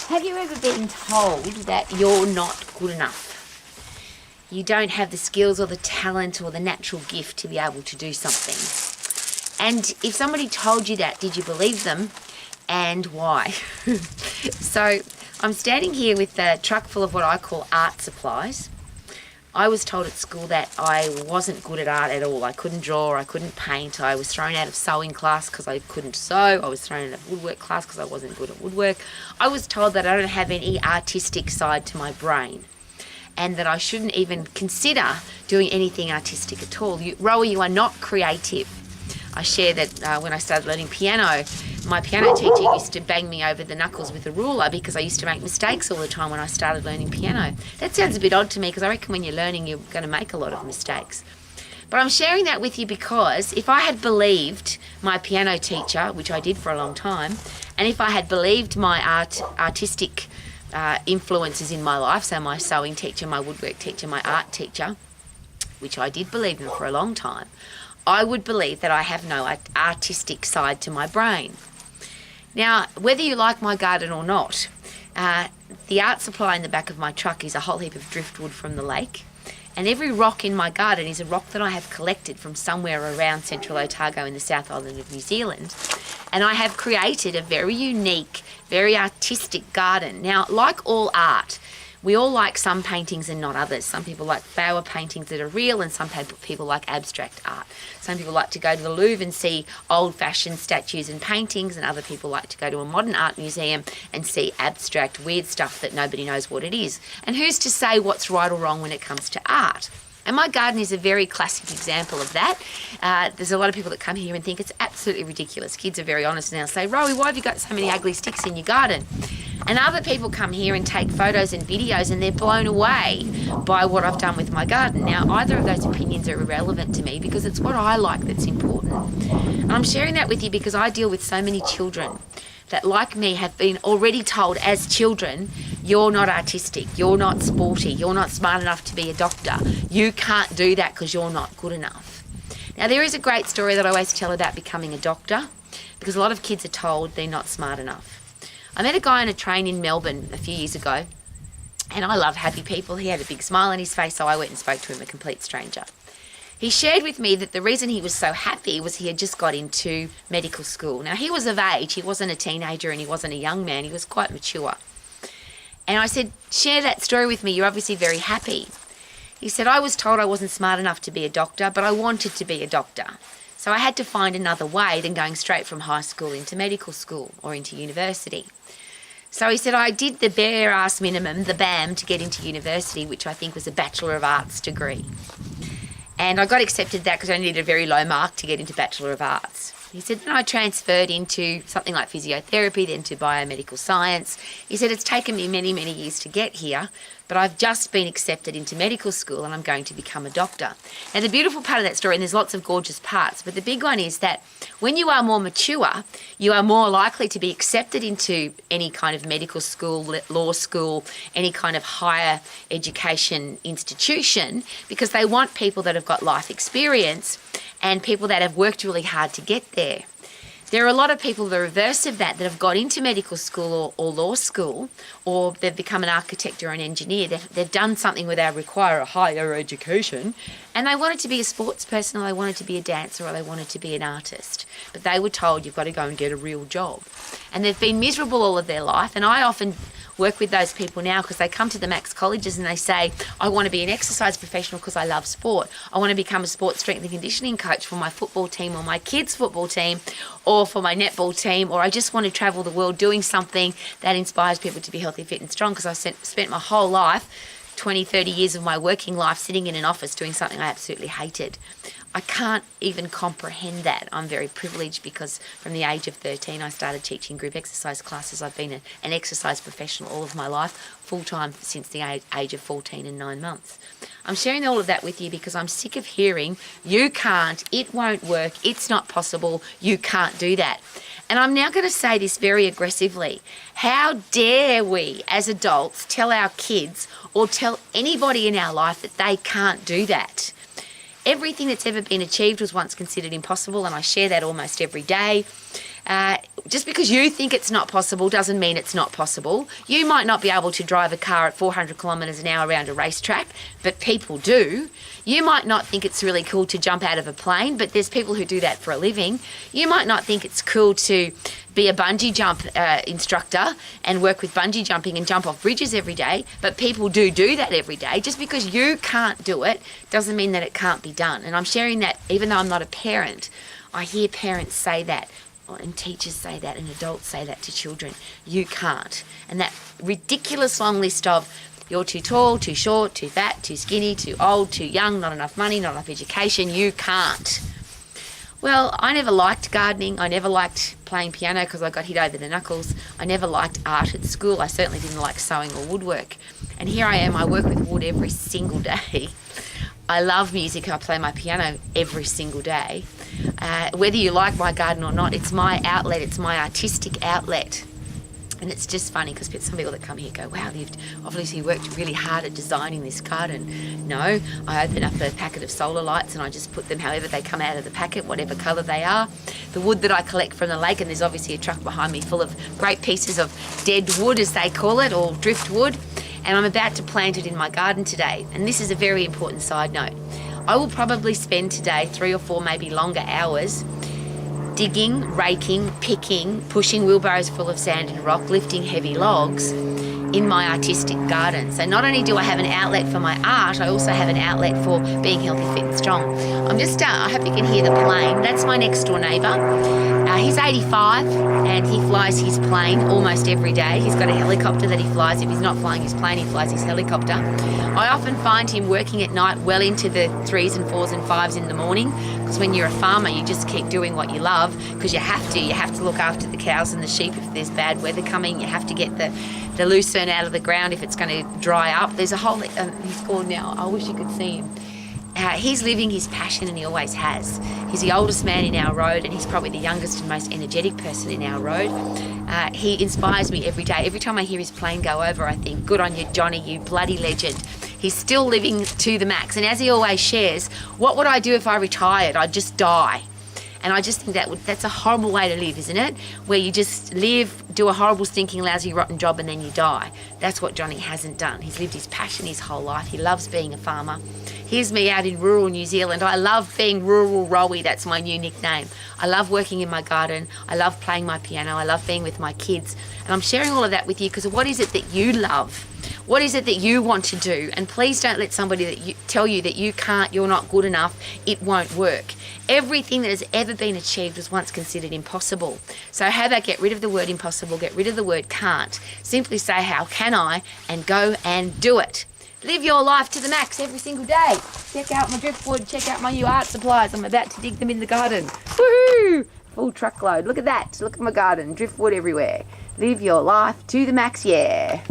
Have you ever been told that you're not good enough? You don't have the skills or the talent or the natural gift to be able to do something. And if somebody told you that, did you believe them and why? So I'm standing here with a truck full of what I call art supplies. I was told at school that I wasn't good at art at all. I couldn't draw, I couldn't paint. I was thrown out of sewing class because I couldn't sew. I was thrown out of woodwork class because I wasn't good at woodwork. I was told that I don't have any artistic side to my brain and that I shouldn't even consider doing anything artistic at all. Rowie, you are not creative. I share that when I started learning piano, my piano teacher used to bang me over the knuckles with a ruler because I used to make mistakes all the time when I started learning piano. That sounds a bit odd to me because I reckon when you're learning you're going to make a lot of mistakes. But I'm sharing that with you because if I had believed my piano teacher, which I did for a long time, and if I had believed my artistic influences in my life, so my sewing teacher, my woodwork teacher, my art teacher, which I did believe in for a long time, I would believe that I have no artistic side to my brain. Now, whether you like my garden or not, the art supply in the back of my truck is a whole heap of driftwood from the lake. And every rock in my garden is a rock that I have collected from somewhere around Central Otago in the South Island of New Zealand. And I have created a very unique, very artistic garden. Now, like all art, we all like some paintings and not others. Some people like flower paintings that are real and some people like abstract art. Some people like to go to the Louvre and see old-fashioned statues and paintings, and other people like to go to a modern art museum and see abstract, weird stuff that nobody knows what it is. And who's to say what's right or wrong when it comes to art? And my garden is a very classic example of that. There's a lot of people that come here and think it's absolutely ridiculous. Kids are very honest and they'll say, Rowie, why have you got so many ugly sticks in your garden? And other people come here and take photos and videos and they're blown away by what I've done with my garden. Now, either of those opinions are irrelevant to me because it's what I like that's important. And I'm sharing that with you because I deal with so many children that, like me, have been already told as children, you're not artistic, you're not sporty, you're not smart enough to be a doctor, you can't do that because you're not good enough. Now, there is a great story that I always tell about becoming a doctor because a lot of kids are told they're not smart enough. I met a guy on a train in Melbourne a few years ago, and I love happy people. He had a big smile on his face, so I went and spoke to him, a complete stranger. He shared with me that the reason he was so happy was he had just got into medical school. Now, he was of age. He wasn't a teenager and he wasn't a young man. He was quite mature. And I said, share that story with me. You're obviously very happy. He said, I was told I wasn't smart enough to be a doctor, but I wanted to be a doctor. So I had to find another way than going straight from high school into medical school or into university. So he said, I did the bare ass minimum, the BAM, to get into university, which I think was a Bachelor of Arts degree. And I got accepted that because I needed a very low mark to get into Bachelor of Arts. He said, then I transferred into something like physiotherapy, then to biomedical science. He said, it's taken me many, many years to get here, but I've just been accepted into medical school and I'm going to become a doctor. Now, the beautiful part of that story, and there's lots of gorgeous parts, but the big one is that when you are more mature, you are more likely to be accepted into any kind of medical school, law school, any kind of higher education institution, because they want people that have got life experience and people that have worked really hard to get there. There are a lot of people the reverse of that have got into medical school or law school, or they've become an architect or an engineer. They've done something where they require a higher education, and they wanted to be a sports person, or they wanted to be a dancer, or they wanted to be an artist. But they were told you've got to go and get a real job. And they've been miserable all of their life, and I often work with those people now because they come to the Max colleges and they say, I want to be an exercise professional because I love sport. I want to become a sports strength and conditioning coach for my football team or my kids' football team or for my netball team, or I just want to travel the world doing something that inspires people to be healthy, fit and strong because I spent my whole life, 20, 30 years of my working life sitting in an office doing something I absolutely hated. I can't even comprehend that. I'm very privileged because from the age of 13 I started teaching group exercise classes. I've been an exercise professional all of my life, full-time since the age of 14 and 9 months. I'm sharing all of that with you because I'm sick of hearing, you can't, it won't work, it's not possible, you can't do that. And I'm now going to say this very aggressively. How dare we as adults tell our kids or tell anybody in our life that they can't do that? Everything that's ever been achieved was once considered impossible, and I share that almost every day. Just because you think it's not possible doesn't mean it's not possible. You might not be able to drive a car at 400 kilometres an hour around a racetrack, but people do. You might not think it's really cool to jump out of a plane, but there's people who do that for a living. You might not think it's cool to be a bungee jump instructor and work with bungee jumping and jump off bridges every day, but people do that every day. Just because you can't do it doesn't mean that it can't be done. And I'm sharing that even though I'm not a parent. I hear parents say that, and teachers say that, and adults say that to children. You can't. And that ridiculous long list of you're too tall, too short, too fat, too skinny, too old, too young, not enough money, not enough education, you can't. Well, I never liked gardening. I never liked playing piano because I got hit over the knuckles. I never liked art at school. I certainly didn't like sewing or woodwork. And here I am, I work with wood every single day. I love music. I play my piano every single day. Whether you like my garden or not, it's my outlet. It's my artistic outlet. And it's just funny because some people that come here go, wow, you've obviously worked really hard at designing this garden. No, I open up a packet of solar lights and I just put them however they come out of the packet, whatever colour they are. The wood that I collect from the lake, and there's obviously a truck behind me full of great pieces of dead wood, as they call it, or driftwood. And I'm about to plant it in my garden today. And this is a very important side note. I will probably spend today 3 or 4, maybe longer hours digging, raking, picking, pushing wheelbarrows full of sand and rock, lifting heavy logs in my artistic garden. So not only do I have an outlet for my art, I also have an outlet for being healthy, fit and strong. I hope you can hear the plane. That's my next door neighbour. He's 85 and he flies his plane almost every day. He's got a helicopter that he flies. If he's not flying his plane, he flies his helicopter. I often find him working at night well into the 3s and 4s and 5s in the morning, because when you're a farmer, you just keep doing what you love because you have to. You have to look after the cows and the sheep if there's bad weather coming. You have to get the lucerne out of the ground if it's going to dry up. There's a whole... he's gone now. I wish you could see him. He's living his passion, and he always has. He's the oldest man in our road, and he's probably the youngest and most energetic person in our road. He inspires me every day. Every time I hear his plane go over, I think, good on you, Johnny, you bloody legend. He's still living to the max. And as he always shares, what would I do if I retired? I'd just die. And I just think that's a horrible way to live, isn't it? Where you just live, do a horrible, stinking, lousy, rotten job, and then you die. That's what Johnny hasn't done. He's lived his passion his whole life. He loves being a farmer. Here's me out in rural New Zealand. I love being rural Rowie. That's my new nickname. I love working in my garden. I love playing my piano. I love being with my kids. And I'm sharing all of that with you because what is it that you love? What is it that you want to do? And please don't let somebody tell you that you can't, you're not good enough, it won't work. Everything that has ever been achieved was once considered impossible. So how about get rid of the word impossible, get rid of the word can't. Simply say, how can I? And go and do it. Live your life to the max every single day. Check out my driftwood, check out my new art supplies. I'm about to dig them in the garden. Woohoo! Full truckload. Look at that. Look at my garden. Driftwood everywhere. Live your life to the max, yeah.